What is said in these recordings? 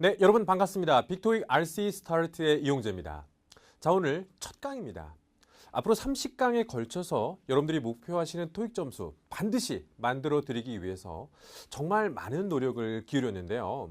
네, 여러분 반갑습니다. 빅토익 RC 스타트의 이용재입니다. 자, 오늘 첫 강입니다. 앞으로 30강에 걸쳐서 여러분들이 목표하시는 토익 점수 반드시 만들어 드리기 위해서 정말 많은 노력을 기울였는데요.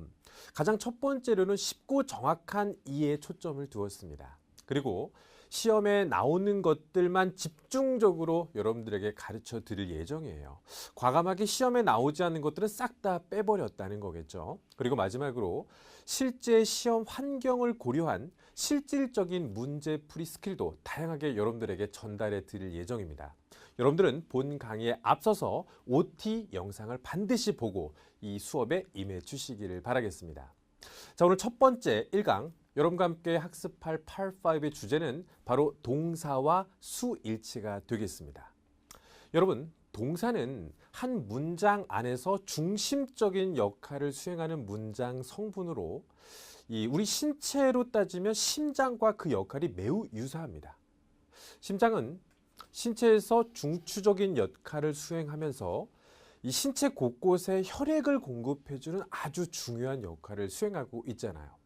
가장 첫 번째로는 쉽고 정확한 이해에 초점을 두었습니다. 그리고 시험에 나오는 것들만 집중적으로 여러분들에게 가르쳐 드릴 예정이에요. 과감하게 시험에 나오지 않는 것들은 싹 다 빼버렸다는 거겠죠. 그리고 마지막으로 실제 시험 환경을 고려한 실질적인 문제풀이 스킬도 다양하게 여러분들에게 전달해 드릴 예정입니다. 여러분들은 본 강의에 앞서서 OT 영상을 반드시 보고 이 수업에 임해 주시기를 바라겠습니다. 자, 오늘 첫 번째 1강 여러분과 함께 학습할 Part 5의 주제는 바로 동사와 수일치가 되겠습니다. 여러분, 동사는 한 문장 안에서 중심적인 역할을 수행하는 문장 성분으로 우리 신체로 따지면 심장과 그 역할이 매우 유사합니다. 심장은 신체에서 중추적인 역할을 수행하면서 이 신체 곳곳에 혈액을 공급해주는 아주 중요한 역할을 수행하고 있잖아요.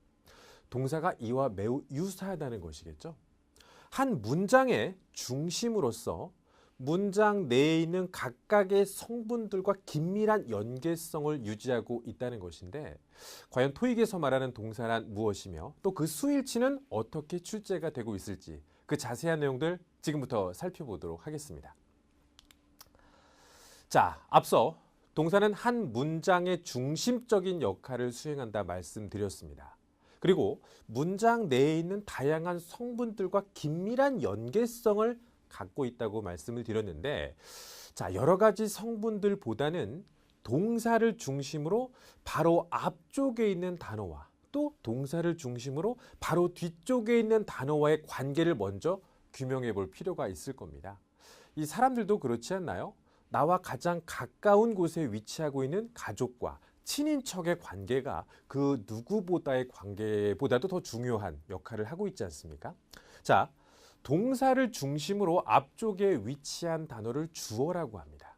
동사가 이와 매우 유사하다는 것이겠죠. 한 문장의 중심으로서 문장 내에 있는 각각의 성분들과 긴밀한 연계성을 유지하고 있다는 것인데, 과연 토익에서 말하는 동사란 무엇이며 또 그 수일치는 어떻게 출제가 되고 있을지 그 자세한 내용들 지금부터 살펴보도록 하겠습니다. 자, 앞서 동사는 한 문장의 중심적인 역할을 수행한다 말씀드렸습니다. 그리고 문장 내에 있는 다양한 성분들과 긴밀한 연계성을 갖고 있다고 말씀을 드렸는데, 자, 여러 가지 성분들보다는 동사를 중심으로 바로 앞쪽에 있는 단어와 또 동사를 중심으로 바로 뒤쪽에 있는 단어와의 관계를 먼저 규명해 볼 필요가 있을 겁니다. 이 사람들도 그렇지 않나요? 나와 가장 가까운 곳에 위치하고 있는 가족과 친인척의 관계가 그 누구보다의 관계보다도 더 중요한 역할을 하고 있지 않습니까? 자, 동사를 중심으로 앞쪽에 위치한 단어를 주어라고 합니다.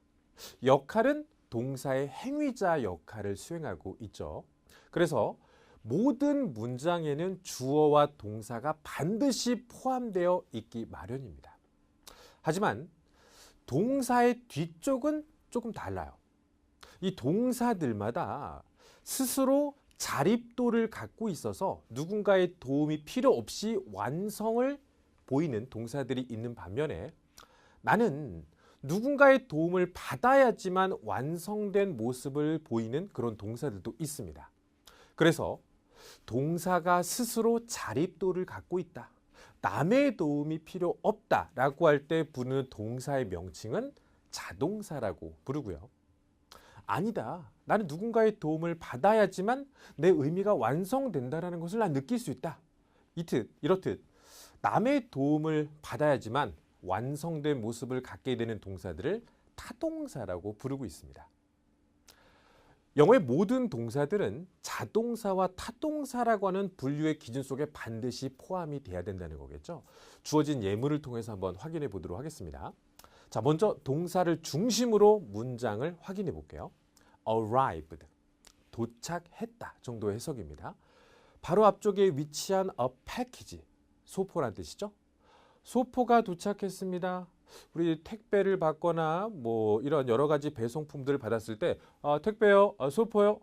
역할은 동사의 행위자 역할을 수행하고 있죠. 그래서 모든 문장에는 주어와 동사가 반드시 포함되어 있기 마련입니다. 하지만 동사의 뒤쪽은 조금 달라요. 이 동사들마다 스스로 자립도를 갖고 있어서 누군가의 도움이 필요 없이 완성을 보이는 동사들이 있는 반면에, 나는 누군가의 도움을 받아야지만 완성된 모습을 보이는 그런 동사들도 있습니다. 그래서 동사가 스스로 자립도를 갖고 있다, 남의 도움이 필요 없다라고 할 때 부르는 동사의 명칭은 자동사라고 부르고요. 아니다, 나는 누군가의 도움을 받아야지만 내 의미가 완성된다는 것을 난 느낄 수 있다, 이렇듯 남의 도움을 받아야지만 완성된 모습을 갖게 되는 동사들을 타동사라고 부르고 있습니다. 영어의 모든 동사들은 자동사와 타동사라고 하는 분류의 기준 속에 반드시 포함이 돼야 된다는 거겠죠. 주어진 예문을 통해서 한번 확인해 보도록 하겠습니다. 자, 먼저 동사를 중심으로 문장을 확인해 볼게요. arrived, 도착했다 정도의 해석입니다. 바로 앞쪽에 위치한 a package, 소포란 뜻이죠. 소포가 도착했습니다. 우리 택배를 받거나 뭐 이런 여러 가지 배송품들을 받았을 때 택배요, 소포요.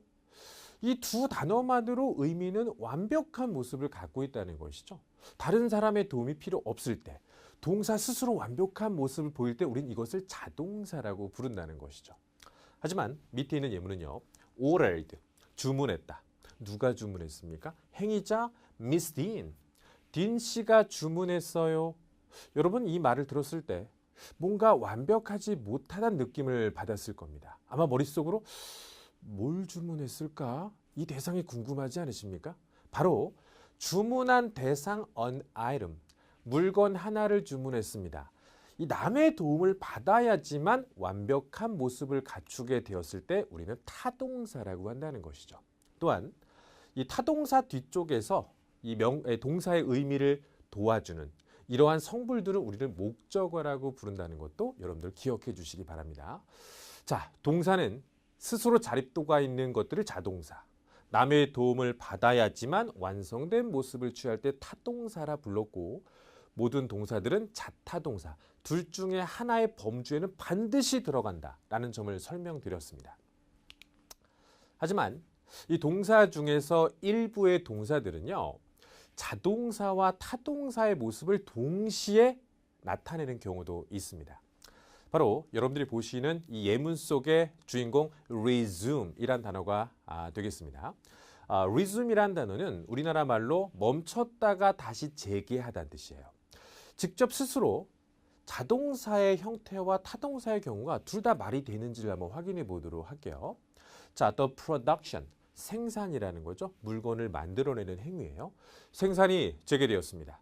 이 두 단어만으로 의미는 완벽한 모습을 갖고 있다는 것이죠. 다른 사람의 도움이 필요 없을 때, 동사 스스로 완벽한 모습을 보일 때 우린 이것을 자동사라고 부른다는 것이죠. 하지만 밑에 있는 예문은요. ordered, 주문했다. 누가 주문했습니까? 행위자 Miss Dean. 딘 씨가 주문했어요. 여러분, 이 말을 들었을 때 뭔가 완벽하지 못하다는 느낌을 받았을 겁니다. 아마 머릿속으로 뭘 주문했을까? 이 대상이 궁금하지 않으십니까? 바로 주문한 대상 an item, 물건 하나를 주문했습니다. 이 남의 도움을 받아야지만 완벽한 모습을 갖추게 되었을 때 우리는 타동사라고 한다는 것이죠. 또한 이 타동사 뒤쪽에서 이 동사의 의미를 도와주는 이러한 성분들은 우리를 목적어라고 부른다는 것도 여러분들 기억해 주시기 바랍니다. 자, 동사는 스스로 자립도가 있는 것들을 자동사, 남의 도움을 받아야지만 완성된 모습을 취할 때 타동사라 불렀고 모든 동사들은 자타동사, 둘 중에 하나의 범주에는 반드시 들어간다라는 점을 설명드렸습니다. 하지만 이 동사 중에서 일부의 동사들은요. 자동사와 타동사의 모습을 동시에 나타내는 경우도 있습니다. 바로 여러분들이 보시는 이 예문 속의 주인공 resume이란 단어가 되겠습니다. resume이란 단어는 우리나라 말로 멈췄다가 다시 재개하다는 뜻이에요. 직접 스스로 자동사의 형태와 타동사의 경우가 둘 다 말이 되는지를 한번 확인해 보도록 할게요. 자, the production, 생산이라는 거죠. 물건을 만들어내는 행위예요. 생산이 재개되었습니다.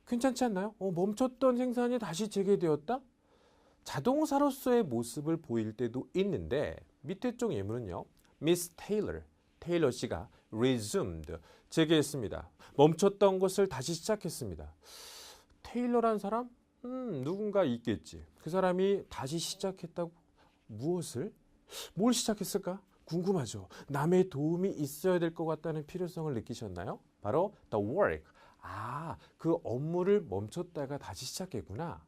괜찮지 않나요? 멈췄던 생산이 다시 재개되었다? 자동사로서의 모습을 보일 때도 있는데 밑에 쪽 예문은요. Miss Taylor, 테일러 씨가 resumed, 재개했습니다. 멈췄던 것을 다시 시작했습니다. 테일러란 사람? 누군가 있겠지. 그 사람이 다시 시작했다고? 무엇을? 뭘 시작했을까? 궁금하죠. 남의 도움이 있어야 될 것 같다는 필요성을 느끼셨나요? 바로 the work. 그 업무를 멈췄다가 다시 시작했구나.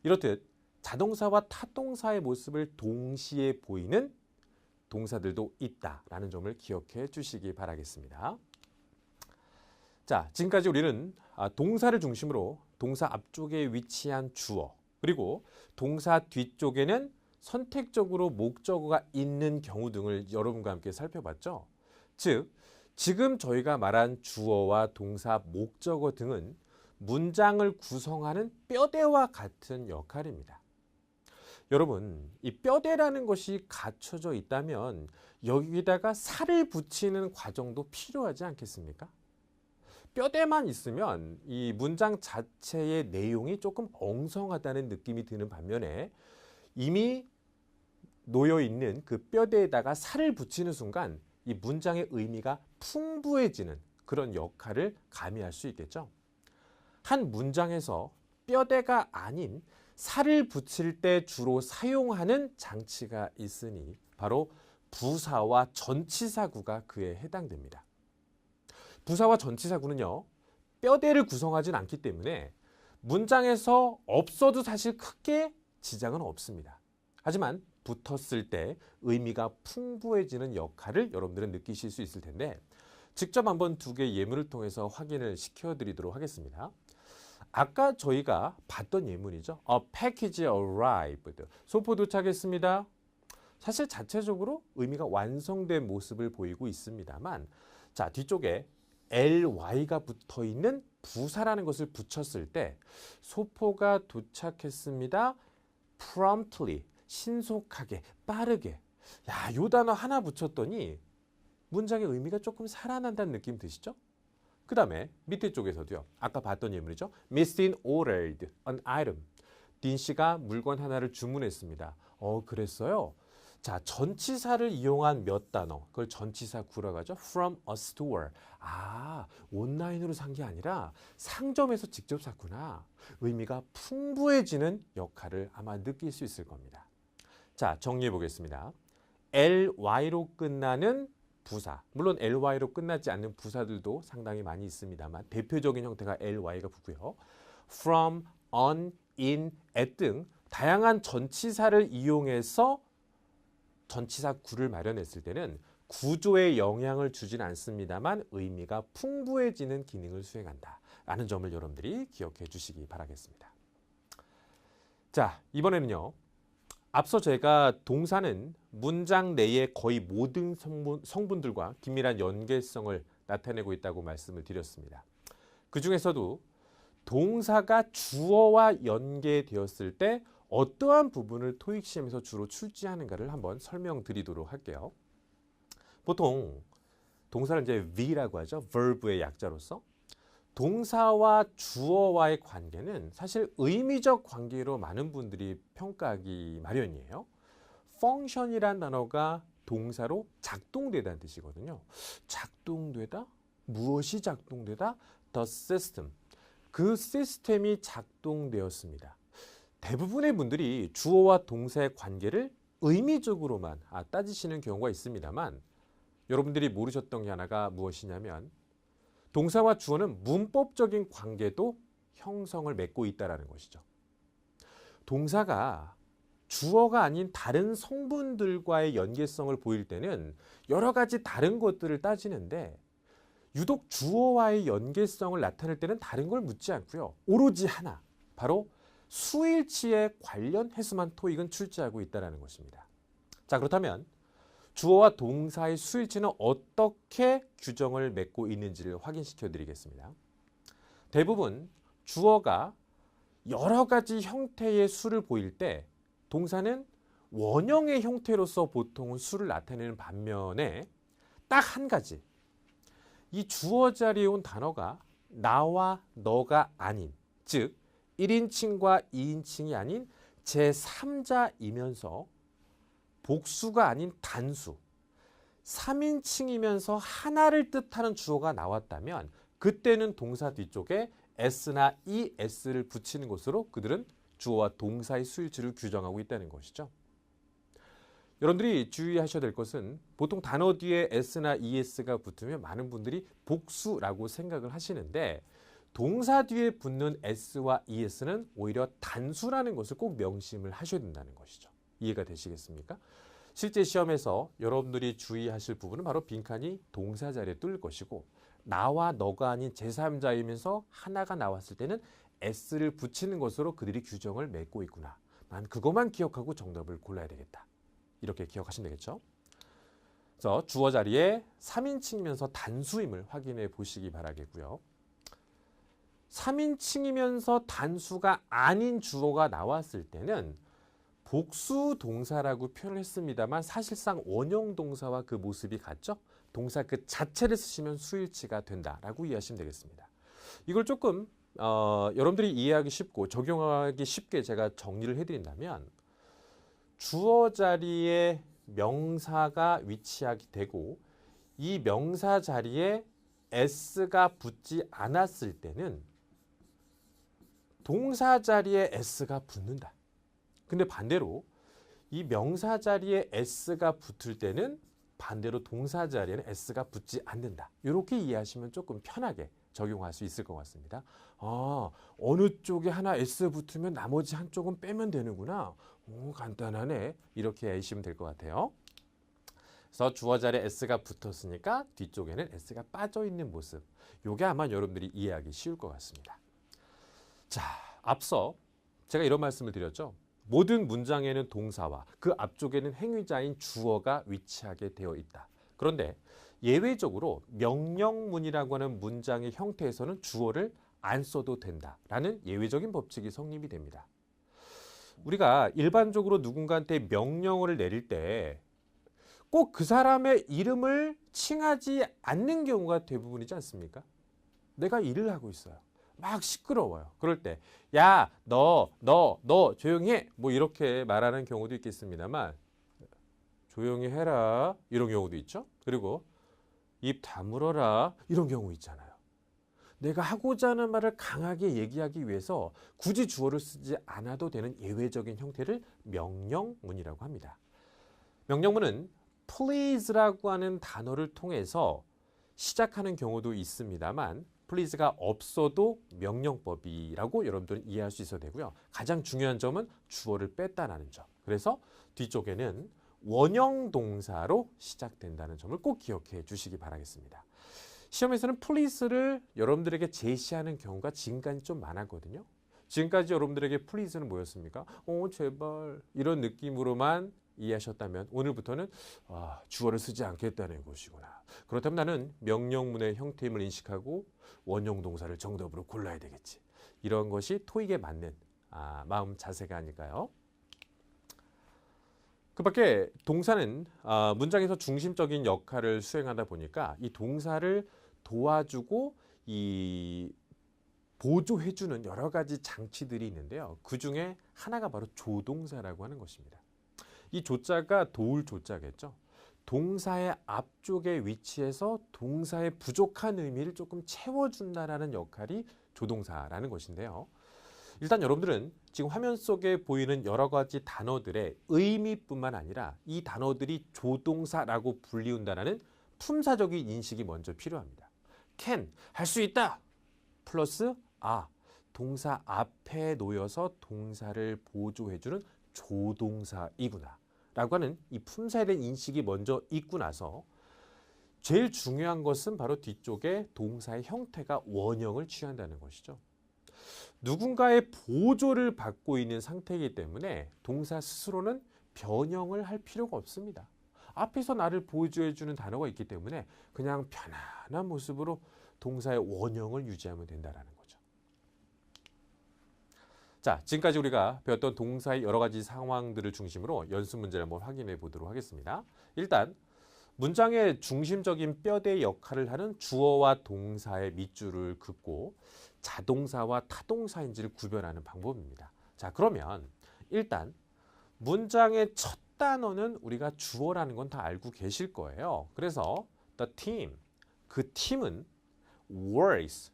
이렇듯 자동사와 타동사의 모습을 동시에 보이는 동사들도 있다라는 점을 기억해 주시기 바라겠습니다. 자, 지금까지 우리는 동사를 중심으로 동사 앞쪽에 위치한 주어, 그리고 동사 뒤쪽에는 선택적으로 목적어가 있는 경우 등을 여러분과 함께 살펴봤죠. 즉, 지금 저희가 말한 주어와 동사, 목적어 등은 문장을 구성하는 뼈대와 같은 역할입니다. 여러분, 이 뼈대라는 것이 갖춰져 있다면 여기다가 살을 붙이는 과정도 필요하지 않겠습니까? 뼈대만 있으면 이 문장 자체의 내용이 조금 엉성하다는 느낌이 드는 반면에 이미 놓여 있는 그 뼈대에다가 살을 붙이는 순간 이 문장의 의미가 풍부해지는 그런 역할을 가미할 수 있겠죠. 한 문장에서 뼈대가 아닌 살을 붙일 때 주로 사용하는 장치가 있으니 바로 부사와 전치사구가 그에 해당됩니다. 부사와 전치사구는요, 뼈대를 구성하진 않기 때문에 문장에서 없어도 사실 크게 지장은 없습니다. 하지만 붙었을 때 의미가 풍부해지는 역할을 여러분들은 느끼실 수 있을 텐데 직접 한번 두 개의 예문을 통해서 확인을 시켜드리도록 하겠습니다. 아까 저희가 봤던 예문이죠. A package arrived. 소포 도착했습니다. 사실 자체적으로 의미가 완성된 모습을 보이고 있습니다만 자, 뒤쪽에 ly가 붙어 있는 부사라는 것을 붙였을 때 소포가 도착했습니다. promptly, 신속하게, 빠르게. 야, 요 단어 하나 붙였더니 문장의 의미가 조금 살아난다는 느낌 드시죠? 그 다음에 밑에 쪽에서도요. 아까 봤던 예문이죠. Miss Dean ordered an item. 딘 씨가 물건 하나를 주문했습니다. 그랬어요? 자, 전치사를 이용한 몇 단어. 그걸 전치사 구라고 하죠. From a store. 온라인으로 산 게 아니라 상점에서 직접 샀구나. 의미가 풍부해지는 역할을 아마 느낄 수 있을 겁니다. 자, 정리해 보겠습니다. ly로 끝나는 부사, 물론 ly로 끝나지 않는 부사들도 상당히 많이 있습니다만 대표적인 형태가 ly가 붙고요. from, on, in, at 등 다양한 전치사를 이용해서 전치사 구를 마련했을 때는 구조에 영향을 주진 않습니다만 의미가 풍부해지는 기능을 수행한다 라는 점을 여러분들이 기억해 주시기 바라겠습니다. 자, 이번에는요. 앞서 제가 동사는 문장 내의 거의 모든 성분들과 긴밀한 연계성을 나타내고 있다고 말씀을 드렸습니다. 그 중에서도 동사가 주어와 연계되었을 때 어떠한 부분을 토익 시험에서 주로 출제하는가를 한번 설명드리도록 할게요. 보통 동사를 이제 V라고 하죠. verb의 약자로서. 동사와 주어와의 관계는 사실 의미적 관계로 많은 분들이 평가하기 마련이에요. function이란 단어가 동사로 작동되다는 뜻이거든요. 작동되다? 무엇이 작동되다? The system. 그 시스템이 작동되었습니다. 대부분의 분들이 주어와 동사의 관계를 의미적으로만 따지시는 경우가 있습니다만 여러분들이 모르셨던 게 하나가 무엇이냐면 동사와 주어는 문법적인 관계도 형성을 맺고 있다는 것이죠. 동사가 주어가 아닌 다른 성분들과의 연계성을 보일 때는 여러 가지 다른 것들을 따지는데 유독 주어와의 연계성을 나타낼 때는 다른 걸 묻지 않고요. 오로지 하나, 바로 수일치에 관련해서만 토익은 출제하고 있다는 것입니다. 자, 그렇다면 주어와 동사의 수일치는 어떻게 규정을 맺고 있는지를 확인시켜 드리겠습니다. 대부분 주어가 여러 가지 형태의 수를 보일 때 동사는 원형의 형태로서 보통은 수를 나타내는 반면에 딱 한 가지, 이 주어 자리에 온 단어가 나와 너가 아닌, 즉 1인칭과 2인칭이 아닌 제3자이면서 복수가 아닌 단수, 3인칭이면서 하나를 뜻하는 주어가 나왔다면 그때는 동사 뒤쪽에 s나 es를 붙이는 것으로 그들은 주어와 동사의 수일치를 규정하고 있다는 것이죠. 여러분들이 주의하셔야 될 것은 보통 단어 뒤에 s나 es가 붙으면 많은 분들이 복수라고 생각을 하시는데 동사 뒤에 붙는 s와 es는 오히려 단수라는 것을 꼭 명심을 하셔야 된다는 것이죠. 이해가 되시겠습니까? 실제 시험에서 여러분들이 주의하실 부분은 바로 빈칸이 동사 자리에 뚫릴 것이고 나와 너가 아닌 제3자이면서 하나가 나왔을 때는 s를 붙이는 것으로 그들이 규정을 맺고 있구나. 난 그것만 기억하고 정답을 골라야 되겠다. 이렇게 기억하시면 되겠죠. 그래서 주어 자리에 3인칭이면서 단수임을 확인해 보시기 바라겠고요. 3인칭이면서 단수가 아닌 주어가 나왔을 때는 복수 동사라고 표현을 했습니다만 사실상 원형 동사와 그 모습이 같죠. 동사 그 자체를 쓰시면 수일치가 된다라고 이해하시면 되겠습니다. 이걸 조금 여러분들이 이해하기 쉽고 적용하기 쉽게 제가 정리를 해드린다면 주어 자리에 명사가 위치하게 되고 이 명사 자리에 s가 붙지 않았을 때는 동사 자리에 s가 붙는다. 근데 반대로 이 명사 자리에 s가 붙을 때는 반대로 동사 자리에는 s가 붙지 않는다. 이렇게 이해하시면 조금 편하게 적용할 수 있을 것 같습니다. 어느 쪽에 하나 s 붙으면 나머지 한쪽은 빼면 되는구나. 간단하네. 이렇게 이해하시면 될 것 같아요. 그래서 주어 자리에 s가 붙었으니까 뒤쪽에는 s가 빠져 있는 모습. 이게 아마 여러분들이 이해하기 쉬울 것 같습니다. 자, 앞서 제가 이런 말씀을 드렸죠. 모든 문장에는 동사와 그 앞쪽에는 행위자인 주어가 위치하게 되어 있다. 그런데 예외적으로 명령문이라고 하는 문장의 형태에서는 주어를 안 써도 된다라는 예외적인 법칙이 성립이 됩니다. 우리가 일반적으로 누군가한테 명령어를 내릴 때 꼭 그 사람의 이름을 칭하지 않는 경우가 대부분이지 않습니까? 내가 일을 하고 있어요. 막 시끄러워요. 그럴 때 야, 너 조용히 해. 뭐 이렇게 말하는 경우도 있겠습니다만 조용히 해라. 이런 경우도 있죠. 그리고 입 다물어라. 이런 경우 있잖아요. 내가 하고자 하는 말을 강하게 얘기하기 위해서 굳이 주어를 쓰지 않아도 되는 예외적인 형태를 명령문이라고 합니다. 명령문은 please라고 하는 단어를 통해서 시작하는 경우도 있습니다만 please가 없어도 명령법이라고 여러분들은 이해할 수 있어야 되고요. 가장 중요한 점은 주어를 뺐다는 점. 그래서 뒤쪽에는 원형 동사로 시작된다는 점을 꼭 기억해 주시기 바라겠습니다. 시험에서는 please를 여러분들에게 제시하는 경우가 지금까지 좀 많았거든요. 지금까지 여러분들에게 please는 뭐였습니까? 제발 이런 느낌으로만 이해하셨다면 오늘부터는 주어를 쓰지 않겠다는 것이구나. 그렇다면 나는 명령문의 형태임을 인식하고 원형 동사를 정답으로 골라야 되겠지. 이런 것이 토익에 맞는 마음 자세가 아닐까요? 그 밖에 동사는 문장에서 중심적인 역할을 수행하다 보니까 이 동사를 도와주고 이 보조해주는 여러 가지 장치들이 있는데요. 그 중에 하나가 바로 조동사라고 하는 것입니다. 이 조자가 도울 조자겠죠. 동사의 앞쪽에 위치해서 동사의 부족한 의미를 조금 채워준다는 역할이 조동사라는 것인데요. 일단 여러분들은 지금 화면 속에 보이는 여러 가지 단어들의 의미뿐만 아니라 이 단어들이 조동사라고 불리운다는 품사적인 인식이 먼저 필요합니다. can, 할 수 있다. 플러스 동사 앞에 놓여서 동사를 보조해주는 조동사이구나 라고 하는 이 품사에 대한 인식이 먼저 있고 나서 제일 중요한 것은 바로 뒤쪽에 동사의 형태가 원형을 취한다는 것이죠. 누군가의 보조를 받고 있는 상태이기 때문에 동사 스스로는 변형을 할 필요가 없습니다. 앞에서 나를 보조해주는 단어가 있기 때문에 그냥 편안한 모습으로 동사의 원형을 유지하면 된다는 거죠. 자, 지금까지 우리가 배웠던 동사의 여러 가지 상황들을 중심으로 연습 문제를 한번 확인해 보도록 하겠습니다. 일단 문장의 중심적인 뼈대 역할을 하는 주어와 동사의 밑줄을 긋고 자동사와 타동사인지를 구별하는 방법입니다. 자, 그러면 일단 문장의 첫 단어는 우리가 주어라는 건 다 알고 계실 거예요. 그래서 the team, 그 팀은 works,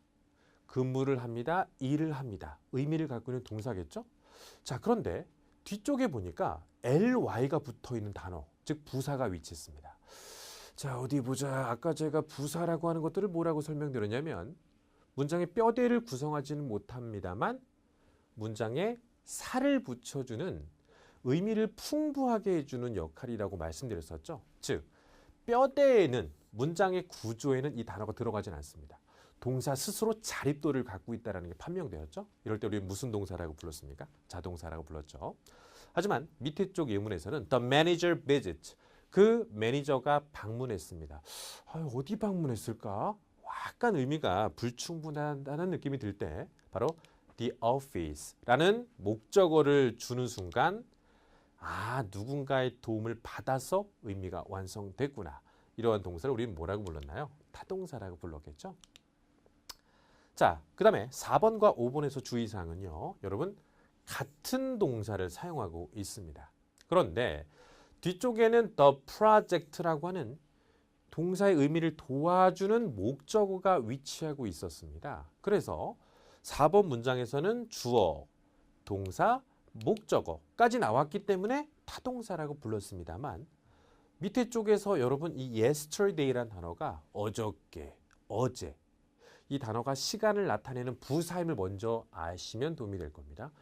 근무를 합니다, 일을 합니다. 의미를 갖고 있는 동사겠죠? 자, 그런데 뒤쪽에 보니까 ly가 붙어 있는 단어, 즉 부사가 위치했습니다. 자, 어디 보자. 아까 제가 부사라고 하는 것들을 뭐라고 설명드렸냐면 문장의 뼈대를 구성하지는 못합니다만 문장에 살을 붙여주는 의미를 풍부하게 해주는 역할이라고 말씀드렸었죠. 즉, 뼈대에는 문장의 구조에는 이 단어가 들어가진 않습니다. 동사 스스로 자립도를 갖고 있다는 게 판명되었죠. 이럴 때 우리는 무슨 동사라고 불렀습니까? 자동사라고 불렀죠. 하지만 밑에 쪽 예문에서는 the manager visit, 그 매니저가 방문했습니다. 어디 방문했을까? 약간 의미가 불충분하다는 느낌이 들 때 바로 the office라는 목적어를 주는 순간 누군가의 도움을 받아서 의미가 완성됐구나. 이러한 동사를 우리는 뭐라고 불렀나요? 타동사라고 불렀겠죠. 자, 그 다음에 4번과 5번에서 주의사항은요. 여러분, 같은 동사를 사용하고 있습니다. 그런데 뒤쪽에는 the project라고 하는 동사의 의미를 도와주는 목적어가 위치하고 있었습니다. 그래서 4번 문장에서는 주어, 동사, 목적어까지 나왔기 때문에 타동사라고 불렀습니다만 밑에 쪽에서 여러분 이 yesterday라는 단어가 어저께, 어제 이 단어가 시간을 나타내는 부사임을 먼저 아시면 도움이 될 겁니다.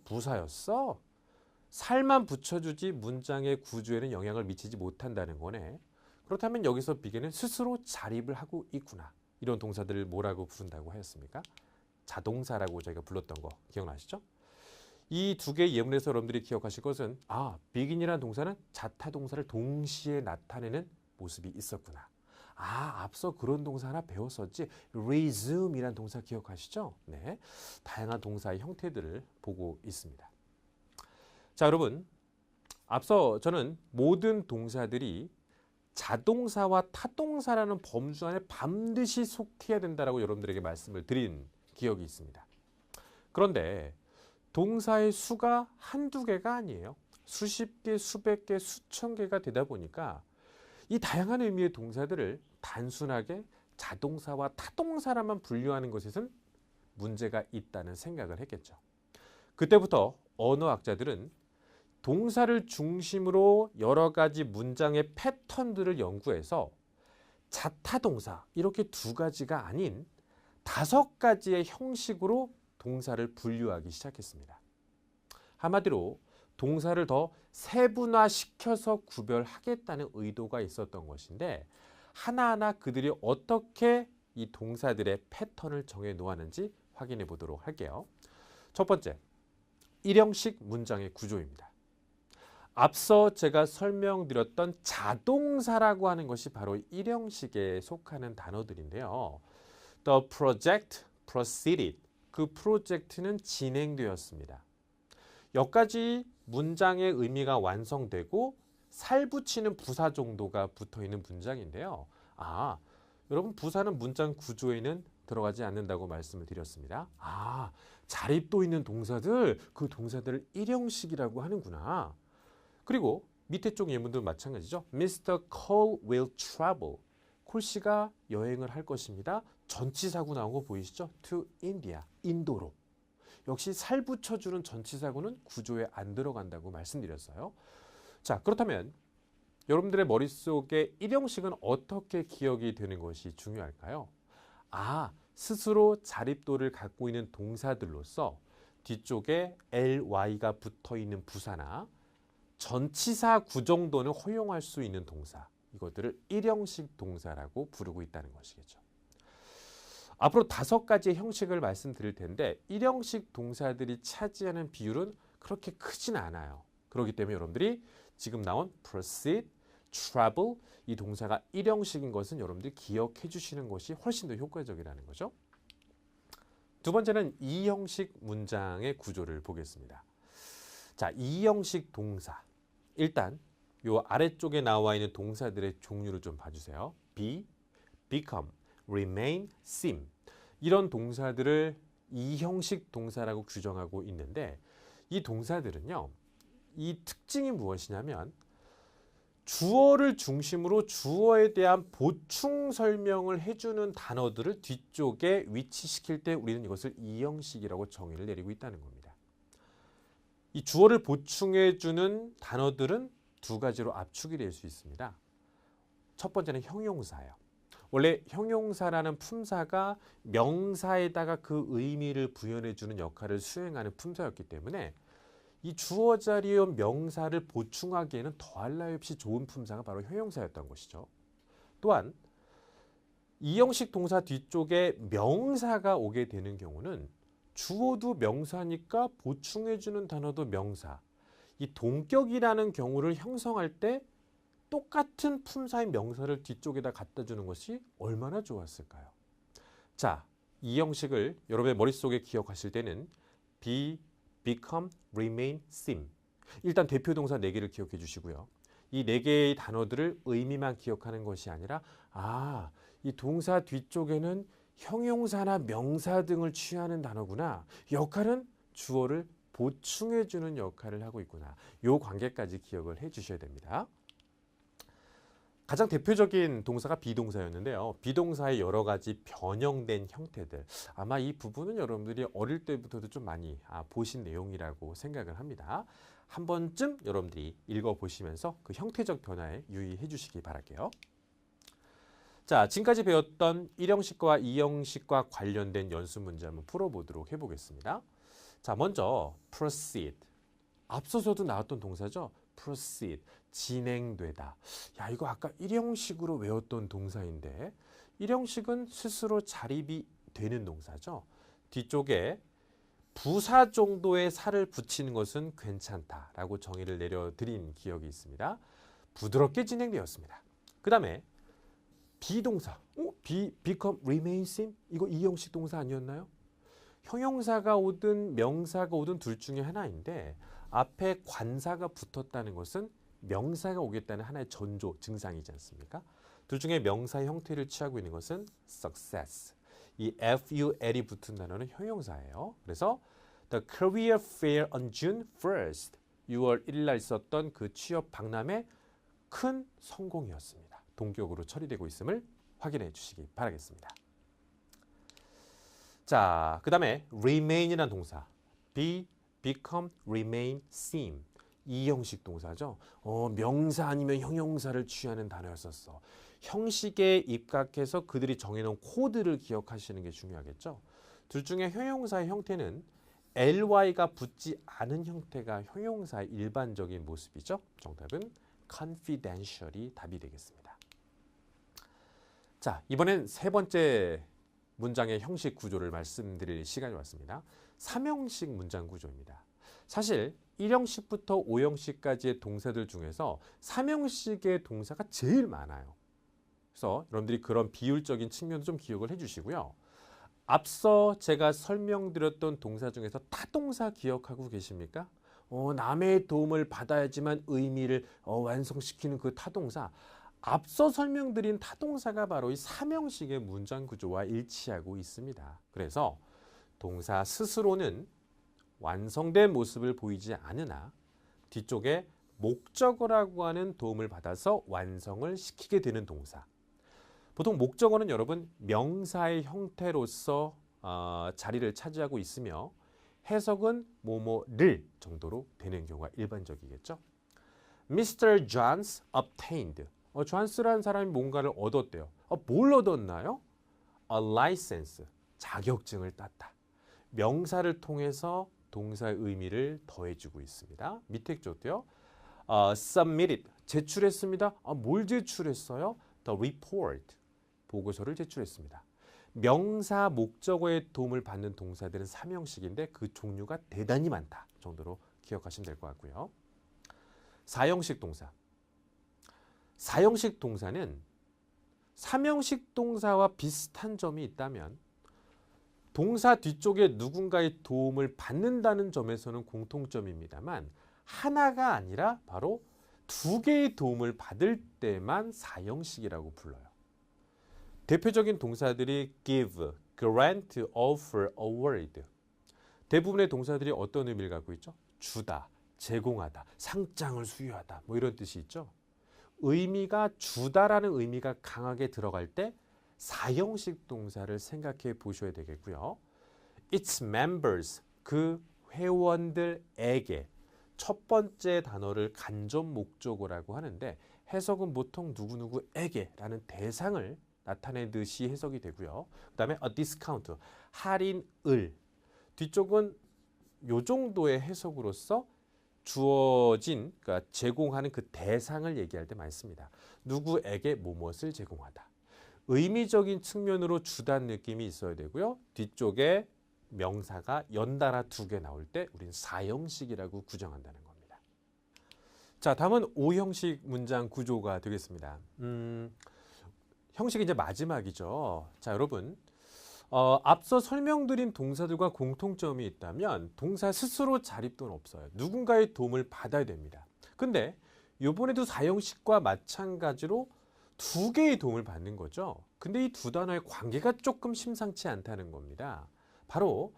부사였어? 살만 붙여주지 문장의 구조에는 영향을 미치지 못한다는 거네. 그렇다면 여기서 비계는 스스로 자립을 하고 있구나. 이런 동사들을 뭐라고 부른다고 하였습니까? 자동사라고 저희가 불렀던 거 기억나시죠? 이 두 개의 예문에서 여러분들이 기억하실 것은 begin이라는 동사는 자타동사를 동시에 나타내는 모습이 있었구나. 앞서 그런 동사 하나 배웠었지. resume이라는 동사 기억하시죠? 네, 다양한 동사의 형태들을 보고 있습니다. 자, 여러분, 앞서 저는 모든 동사들이 자동사와 타동사라는 범주 안에 반드시 속해야 된다라고 여러분들에게 말씀을 드린 기억이 있습니다. 그런데 동사의 수가 한두 개가 아니에요. 수십 개, 수백 개, 수천 개가 되다 보니까 이 다양한 의미의 동사들을 단순하게 자동사와 타동사라만 분류하는 것에선 문제가 있다는 생각을 했겠죠. 그때부터 언어학자들은 동사를 중심으로 여러 가지 문장의 패턴들을 연구해서 자타동사 이렇게 두 가지가 아닌 5가지의 형식으로 동사를 분류하기 시작했습니다. 한마디로 동사를 더 세분화시켜서 구별하겠다는 의도가 있었던 것인데 하나하나 그들이 어떻게 이 동사들의 패턴을 정해 놓았는지 확인해 보도록 할게요. 첫 번째, 일형식 문장의 구조입니다. 앞서 제가 설명드렸던 자동사라고 하는 것이 바로 일형식에 속하는 단어들인데요. The project proceeded. 그 프로젝트는 진행되었습니다. 여기까지 문장의 의미가 완성되고 살 붙이는 부사 정도가 붙어있는 문장인데요. 여러분 부사는 문장 구조에는 들어가지 않는다고 말씀을 드렸습니다. 자립도 있는 동사들, 그 동사들을 일형식이라고 하는구나. 그리고 밑에 쪽 예문도 마찬가지죠. Mr. Cole will travel. 콜 씨가 여행을 할 것입니다. 전치사구 나온 거 보이시죠? To India, 인도로. 역시 살 붙여주는 전치사구는 구조에 안 들어간다고 말씀드렸어요. 자, 그렇다면 여러분들의 머릿속에 일형식은 어떻게 기억이 되는 것이 중요할까요? 스스로 자립도를 갖고 있는 동사들로서 뒤쪽에 ly가 붙어 있는 부사나 전치사 구정도는 허용할 수 있는 동사, 이것들을 일형식 동사라고 부르고 있다는 것이겠죠. 앞으로 5가지의 형식을 말씀드릴 텐데 일형식 동사들이 차지하는 비율은 그렇게 크진 않아요. 그렇기 때문에 여러분들이 지금 나온 proceed, travel 이 동사가 일형식인 것은 여러분들이 기억해 주시는 것이 훨씬 더 효과적이라는 거죠. 두 번째는 이형식 문장의 구조를 보겠습니다. 자, 이형식 동사. 일단 요 아래쪽에 나와 있는 동사들의 종류를 좀 봐주세요. be, become, remain, seem. 이런 동사들을 이형식 동사라고 규정하고 있는데 이 동사들은요. 이 특징이 무엇이냐면 주어를 중심으로 주어에 대한 보충 설명을 해주는 단어들을 뒤쪽에 위치시킬 때 우리는 이것을 이형식이라고 정의를 내리고 있다는 겁니다. 이 주어를 보충해주는 단어들은 2가지로 압축이 될 수 있습니다. 첫 번째는 형용사예요. 원래 형용사라는 품사가 명사에다가 그 의미를 부여해주는 역할을 수행하는 품사였기 때문에 이 주어 자리의 명사를 보충하기에는 더할 나위 없이 좋은 품사가 바로 형용사였던 것이죠. 또한 이형식 동사 뒤쪽에 명사가 오게 되는 경우는 주어도 명사니까 보충해주는 단어도 명사. 이 동격이라는 경우를 형성할 때 똑같은 품사의 명사를 뒤쪽에다 갖다 주는 것이 얼마나 좋았을까요? 자, 이 형식을 여러분의 머릿속에 기억하실 때는 be, become, remain, seem. 일단 대표 동사 4개를 기억해 주시고요. 이 4개의 단어들을 의미만 기억하는 것이 아니라 이 동사 뒤쪽에는 형용사나 명사 등을 취하는 단어구나. 역할은 주어를 보충해 주는 역할을 하고 있구나. 요 관계까지 기억을 해 주셔야 됩니다. 가장 대표적인 동사가 비동사였는데요. 비동사의 여러 가지 변형된 형태들. 아마 이 부분은 여러분들이 어릴 때부터도 좀 많이 보신 내용이라고 생각을 합니다. 한 번쯤 여러분들이 읽어보시면서 그 형태적 변화에 유의해 주시기 바랄게요. 자, 지금까지 배웠던 1형식과 2형식과 관련된 연습 문제 한번 풀어보도록 해보겠습니다. 자, 먼저 proceed. 앞서서도 나왔던 동사죠. proceed. 진행되다. 야, 이거 아까 1형식으로 외웠던 동사인데 1형식은 스스로 자립이 되는 동사죠. 뒤쪽에 부사 정도의 살을 붙이는 것은 괜찮다라고 정의를 내려드린 기억이 있습니다. 부드럽게 진행되었습니다. 그 다음에 비동사. become, remain, seem? 이거 2형식 동사 아니었나요? 형용사가 오든 명사가 오든 둘 중에 하나인데 앞에 관사가 붙었다는 것은 명사가 오겠다는 하나의 전조, 증상이지 않습니까? 둘 중에 명사의 형태를 취하고 있는 것은 success. 이 ful이 붙은 단어는 형용사예요. 그래서 the career fair on June 1st, 6월 1일 날 있었던 그 취업 박람회 큰 성공이었습니다. 동격으로 처리되고 있음을 확인해 주시기 바라겠습니다. 자, 그 다음에 remain이라는 동사. be, become, remain, seem. 이 형식 동사죠. 명사 아니면 형용사를 취하는 단어였었어. 형식에 입각해서 그들이 정해놓은 코드를 기억하시는 게 중요하겠죠. 둘 중에 형용사의 형태는 ly가 붙지 않은 형태가 형용사의 일반적인 모습이죠. 정답은 confidential이 답이 되겠습니다. 자, 이번엔 3번째 문장의 형식 구조를 말씀드릴 시간이 왔습니다. 3형식 문장 구조입니다. 사실 1형식부터 5형식까지의 동사들 중에서 3형식의 동사가 제일 많아요. 그래서 여러분들이 그런 비율적인 측면도 좀 기억을 해주시고요. 앞서 제가 설명드렸던 동사 중에서 타동사 기억하고 계십니까? 남의 도움을 받아야지만 의미를 완성시키는 그 타동사. 앞서 설명드린 타동사가 바로 이 3형식의 문장 구조와 일치하고 있습니다. 그래서 동사 스스로는 완성된 모습을 보이지 않으나 뒤쪽에 목적어라고 하는 도움을 받아서 완성을 시키게 되는 동사. 보통 목적어는 여러분 명사의 형태로서 자리를 차지하고 있으며 해석은 뭐뭐를 정도로 되는 경우가 일반적이겠죠. Mr. Johns obtained. 존스라는 사람이 뭔가를 얻었대요. 뭘 얻었나요? A license. 자격증을 땄다. 명사를 통해서 동사의 의미를 더해주고 있습니다. 밑에 쪽도요. Submitted. 제출했습니다. 뭘 제출했어요? The report. 보고서를 제출했습니다. 명사 목적어의 도움을 받는 동사들은 3형식인데 그 종류가 대단히 많다 정도로 기억하시면 될 것 같고요. 4형식 동사. 4형식 동사는 3형식 동사와 비슷한 점이 있다면 동사 뒤쪽에 누군가의 도움을 받는다는 점에서는 공통점입니다만 하나가 아니라 바로 2개의 도움을 받을 때만 4형식이라고 불러요. 대표적인 동사들이 give, grant, offer, award. 대부분의 동사들이 어떤 의미를 갖고 있죠? 주다, 제공하다, 상장을 수여하다 뭐 이런 뜻이 있죠. 의미가 주다라는 의미가 강하게 들어갈 때 4형식 동사를 생각해 보셔야 되겠고요. Its members, 그 회원들에게 첫 번째 단어를 간접 목적어라고 하는데 해석은 보통 누구누구에게라는 대상을 나타내듯이 해석이 되고요. 그 다음에 a discount, 할인을. 뒤쪽은 요 정도의 해석으로서 주어진, 그러니까 제공하는 그 대상을 얘기할 때 많이 씁니다. 누구에게 무엇을 제공하다. 의미적인 측면으로 주다는 느낌이 있어야 되고요. 뒤쪽에 명사가 연달아 2개 나올 때 우리는 4형식이라고 구정한다는 겁니다. 자, 다음은 5형식 문장 구조가 되겠습니다. 형식이 이제 마지막이죠. 자, 여러분. 앞서 설명드린 동사들과 공통점이 있다면 동사 스스로 자립도는 없어요. 누군가의 도움을 받아야 됩니다. 근데 이번에도 4형식과 마찬가지로 2개의 도움을 받는 거죠. 근데 이 두 단어의 관계가 조금 심상치 않다는 겁니다. 바로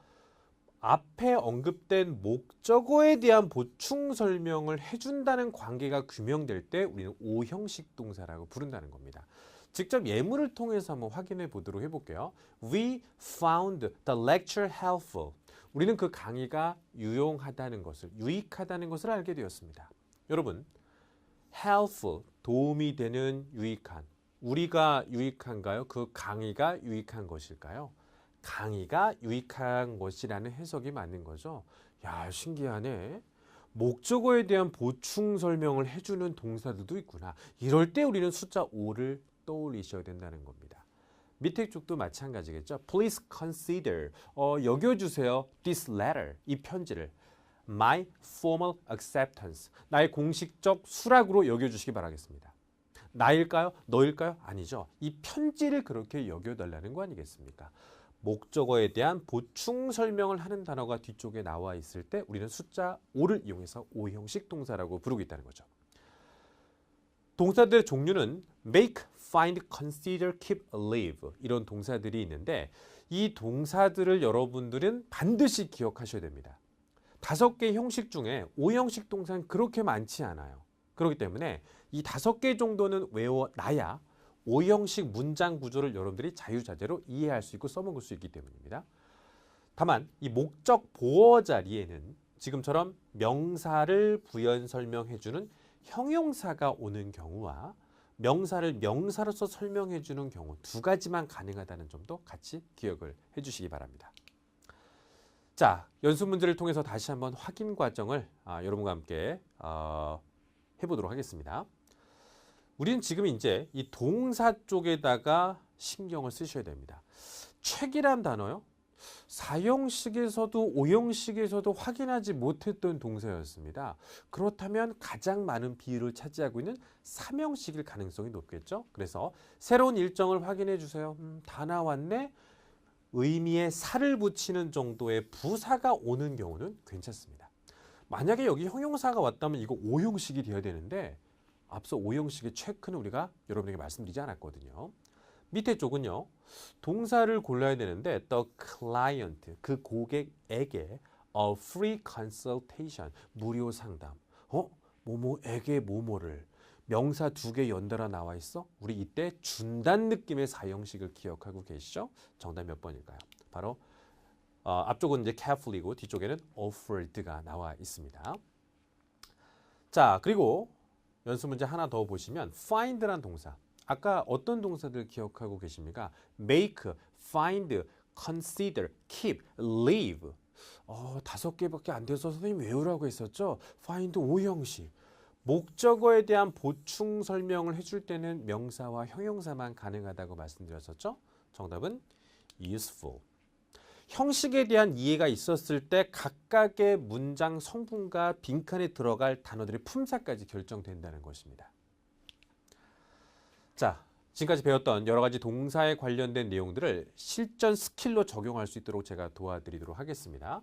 앞에 언급된 목적어에 대한 보충 설명을 해준다는 관계가 규명될 때 우리는 5형식 동사라고 부른다는 겁니다. 직접 예문을 통해서 한번 확인해 보도록 해볼게요. We found the lecture helpful. 우리는 그 강의가 유용하다는 것을, 유익하다는 것을 알게 되었습니다. 여러분, helpful, 도움이 되는, 유익한. 우리가 유익한가요? 그 강의가 유익한 것일까요? 강의가 유익한 것이라는 해석이 맞는 거죠. 야, 신기하네. 목적어에 대한 보충 설명을 해주는 동사들도 있구나. 이럴 때 우리는 숫자 5를 떠올리셔야 된다는 겁니다. 밑에 쪽도 마찬가지겠죠. Please consider, 여겨주세요. This letter, 이 편지를. My formal acceptance, 나의 공식적 수락으로 여겨주시기 바라겠습니다. 나일까요? 너일까요? 아니죠. 이 편지를 그렇게 여겨달라는 거 아니겠습니까? 목적어에 대한 보충 설명을 하는 단어가 뒤쪽에 나와 있을 때 우리는 숫자 5를 이용해서 5형식 동사라고 부르고 있다는 거죠. 동사들의 종류는 make, find, consider, keep, live 이런 동사들이 있는데 이 동사들을 여러분들은 반드시 기억하셔야 됩니다. 5개 형식 중에 5형식 동사는 그렇게 많지 않아요. 그렇기 때문에 이 5개 정도는 외워놔야 5형식 문장 구조를 여러분들이 자유자재로 이해할 수 있고 써먹을 수 있기 때문입니다. 다만 이 목적 보어 자리에는 지금처럼 명사를 부연 설명해주는 형용사가 오는 경우와 명사를 명사로서 설명해주는 경우 2가지만 가능하다는 점도 같이 기억을 해주시기 바랍니다. 자, 연습 문제를 통해서 다시 한번 확인 과정을 여러분과 함께 해보도록 하겠습니다. 우리는 지금 이제 이 동사 쪽에다가 신경을 쓰셔야 됩니다. 책이란 단어요. 4형식에서도 5형식에서도 확인하지 못했던 동사였습니다. 그렇다면 가장 많은 비율을 차지하고 있는 3형식일 가능성이 높겠죠. 그래서 새로운 일정을 확인해 주세요. 다 나왔네. 의미에 살을 붙이는 정도의 부사가 오는 경우는 괜찮습니다. 만약에 여기 형용사가 왔다면 이거 5형식이 되어야 되는데 앞서 5형식의 체크는 우리가 여러분에게 말씀드리지 않았거든요. 밑에 쪽은요. 동사를 골라야 되는데 the client, 그 고객에게 a free consultation, 무료 상담. 뭐뭐에게 뭐뭐를. 명사 2개 연달아 나와 있어? 우리 이때 준다는 느낌의 4형식을 기억하고 계시죠? 정답 몇 번일까요? 바로 앞쪽은 이제 carefully고 뒤쪽에는 offered가 나와 있습니다. 자, 그리고 연습 문제 하나 더 보시면 find란 동사. 아까 어떤 동사들 기억하고 계십니까? make, find, consider, keep, leave. 5개밖에 안 돼서 선생님 외우라고 했었죠? find 5형식. 목적어에 대한 보충 설명을 해줄 때는 명사와 형용사만 가능하다고 말씀드렸었죠? 정답은 useful. 형식에 대한 이해가 있었을 때 각각의 문장 성분과 빈칸에 들어갈 단어들의 품사까지 결정된다는 것입니다. 자, 지금까지 배웠던 여러 가지 동사에 관련된 내용들을 실전 스킬로 적용할 수 있도록 제가 도와드리도록 하겠습니다.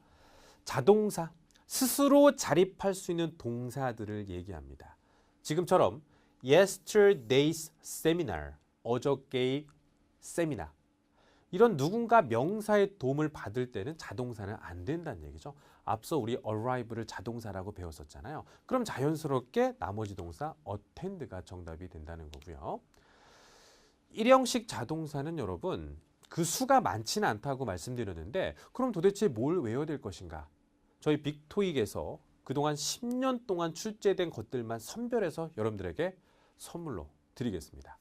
자동사, 스스로 자립할 수 있는 동사들을 얘기합니다. 지금처럼 yesterday's seminar, 어저께의 세미나. 이런 누군가 명사의 도움을 받을 때는 자동사는 안 된다는 얘기죠. 앞서 우리 arrive를 자동사라고 배웠었잖아요. 그럼 자연스럽게 나머지 동사 attend가 정답이 된다는 거고요. 일형식 자동사는 여러분 그 수가 많지는 않다고 말씀드렸는데 그럼 도대체 뭘 외워야 될 것인가? 저희 빅토익에서 그동안 10년 동안 출제된 것들만 선별해서 여러분들에게 선물로 드리겠습니다.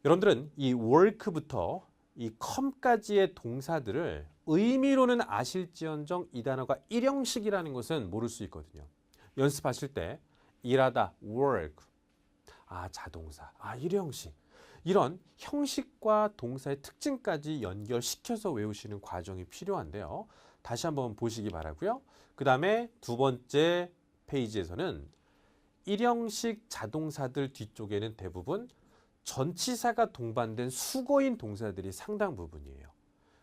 여러분들은 이 work부터 이 come까지의 동사들을 의미로는 아실지언정 이 단어가 일형식이라는 것은 모를 수 있거든요. 연습하실 때 일하다, work, 자동사, 일형식. 이런 형식과 동사의 특징까지 연결시켜서 외우시는 과정이 필요한데요. 다시 한번 보시기 바라고요. 그 다음에 두 번째 페이지에서는 일형식 자동사들 뒤쪽에는 대부분 전치사가 동반된 수거인 동사들이 상당 부분이에요.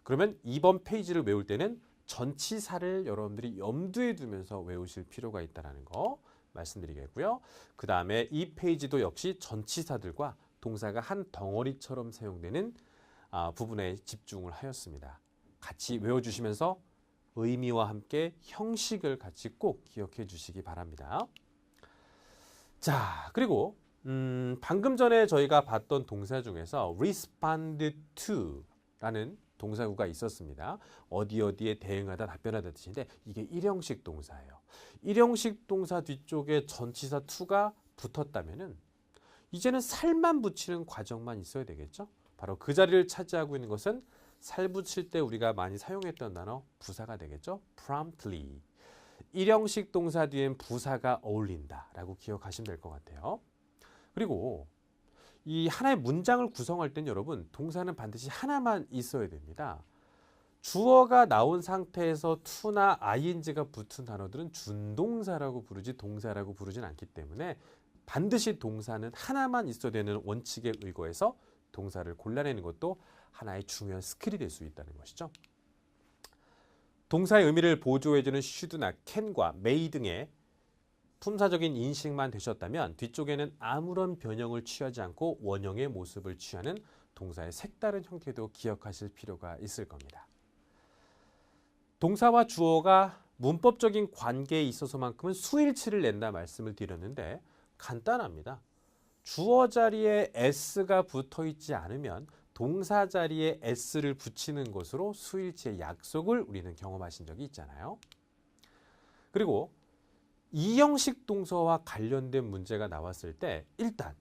그러면 이번 페이지를 외울 때는 전치사를 여러분들이 염두에 두면서 외우실 필요가 있다는 거 말씀드리겠고요. 그 다음에 이 페이지도 역시 전치사들과 동사가 한 덩어리처럼 사용되는 부분에 집중을 하였습니다. 같이 외워주시면서 의미와 함께 형식을 같이 꼭 기억해 주시기 바랍니다. 자, 그리고 방금 전에 저희가 봤던 동사 중에서 respond to 라는 동사구가 있었습니다. 어디에 대응하다, 답변하다 뜻인데 이게 일형식 동사예요. 일형식 동사 뒤쪽에 전치사 to가 붙었다면은 이제는 살만 붙이는 과정만 있어야 되겠죠? 바로 그 자리를 차지하고 있는 것은 살 붙일 때 우리가 많이 사용했던 단어 부사가 되겠죠? promptly. 일형식 동사 뒤엔 부사가 어울린다라고 기억하시면 될 것 같아요. 그리고 이 하나의 문장을 구성할 땐 여러분 동사는 반드시 하나만 있어야 됩니다. 주어가 나온 상태에서 to나 ing가 붙은 단어들은 준동사라고 부르지 동사라고 부르진 않기 때문에 반드시 동사는 하나만 있어야 되는 원칙에 의거해서 동사를 골라내는 것도 하나의 중요한 스킬이 될 수 있다는 것이죠. 동사의 의미를 보조해주는 should나 can과 may 등의 품사적인 인식만 되셨다면 뒤쪽에는 아무런 변형을 취하지 않고 원형의 모습을 취하는 동사의 색다른 형태도 기억하실 필요가 있을 겁니다. 동사와 주어가 문법적인 관계에 있어서만큼은 수일치를 낸다 말씀을 드렸는데 간단합니다. 주어 자리에 s가 붙어 있지 않으면 동사 자리에 s를 붙이는 것으로 수일치의 약속을 우리는 경험하신 적이 있잖아요. 그리고 이형식 동사와 관련된 문제가 나왔을 때 일단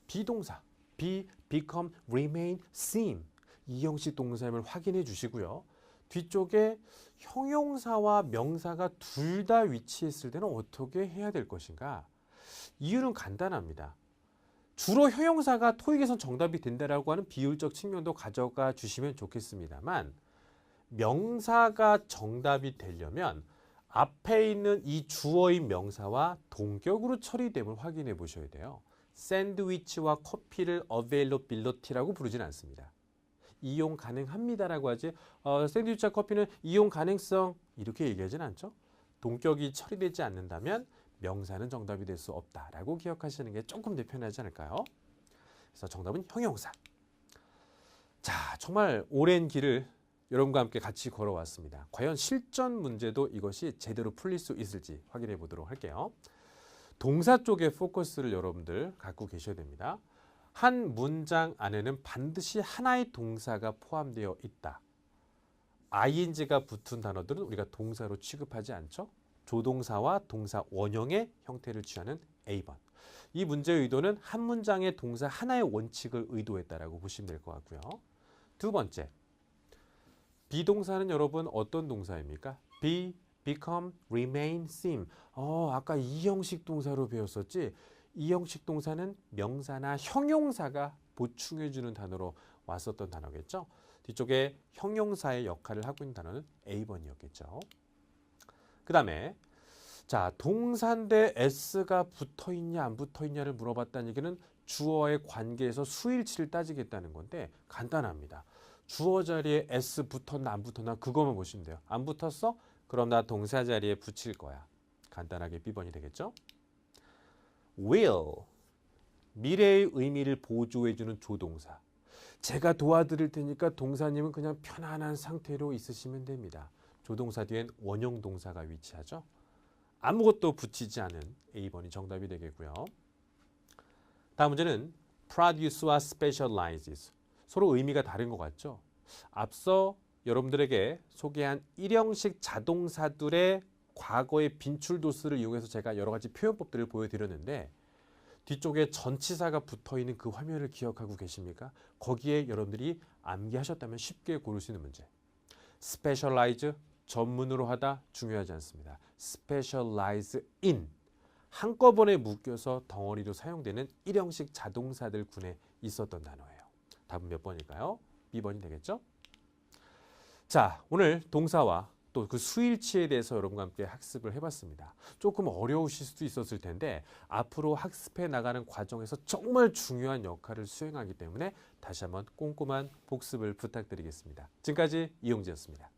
비동사 be, become, remain, seem 이형식 동사임을 확인해 주시고요. 뒤쪽에 형용사와 명사가 둘 다 위치했을 때는 어떻게 해야 될 것인가? 이유는 간단합니다. 주로 형용사가 토익에선 정답이 된다라고 하는 비율적 측면도 가져가 주시면 좋겠습니다만 명사가 정답이 되려면 앞에 있는 이 주어인 명사와 동격으로 처리됨을 확인해 보셔야 돼요. 샌드위치와 커피를 availability라고 부르진 않습니다. 이용 가능합니다라고 하지 샌드위치와 커피는 이용 가능성 이렇게 얘기하진 않죠. 동격이 처리되지 않는다면 명사는 정답이 될 수 없다라고 기억하시는 게 조금 더 편하지 않을까요? 그래서 정답은 형용사. 자, 정말 오랜 길을 여러분과 함께 같이 걸어왔습니다. 과연 실전 문제도 이것이 제대로 풀릴 수 있을지 확인해 보도록 할게요. 동사 쪽에 포커스를 여러분들 갖고 계셔야 됩니다. 한 문장 안에는 반드시 하나의 동사가 포함되어 있다. ing가 붙은 단어들은 우리가 동사로 취급하지 않죠. 조동사와 동사 원형의 형태를 취하는 A번. 이 문제의 의도는 한 문장의 동사 하나의 원칙을 의도했다라고 보시면 될 것 같고요. 두 번째, 비동사는 여러분 어떤 동사입니까? be, become, remain, seem. 아까 이 형식 동사로 배웠었지? 이 형식 동사는 명사나 형용사가 보충해주는 단어로 왔었던 단어겠죠? 뒤쪽에 형용사의 역할을 하고 있는 단어는 A번이었겠죠. 그 다음에 자, 동사인데 s가 붙어있냐 안 붙어있냐를 물어봤다는 얘기는 주어의 관계에서 수일치를 따지겠다는 건데 간단합니다. 주어 자리에 s 붙었나 안 붙었나 그것만 보시면 돼요. 안 붙었어? 그럼 나 동사 자리에 붙일 거야. 간단하게 B번이 되겠죠? will, 미래의 의미를 보조해주는 조동사. 제가 도와드릴 테니까 동사님은 그냥 편안한 상태로 있으시면 됩니다. 조동사 뒤엔 원형 동사가 위치하죠. 아무것도 붙이지 않은 A번이 정답이 되겠고요. 다음 문제는 produce와 specializes. 서로 의미가 다른 것 같죠? 앞서 여러분들에게 소개한 일형식 자동사들의 과거의 빈출도수를 이용해서 제가 여러 가지 표현법들을 보여드렸는데 뒤쪽에 전치사가 붙어있는 그 화면을 기억하고 계십니까? 거기에 여러분들이 암기하셨다면 쉽게 고를 수 있는 문제. specialize, 전문으로 하다 중요하지 않습니다. specialize in, 한꺼번에 묶여서 덩어리로 사용되는 일형식 자동사들 군에 있었던 단어예요. 답은 몇 번일까요? B번이 되겠죠? 자, 오늘 동사와 또 그 수일치에 대해서 여러분과 함께 학습을 해봤습니다. 조금 어려우실 수도 있었을 텐데 앞으로 학습해 나가는 과정에서 정말 중요한 역할을 수행하기 때문에 다시 한번 꼼꼼한 복습을 부탁드리겠습니다. 지금까지 이용재였습니다.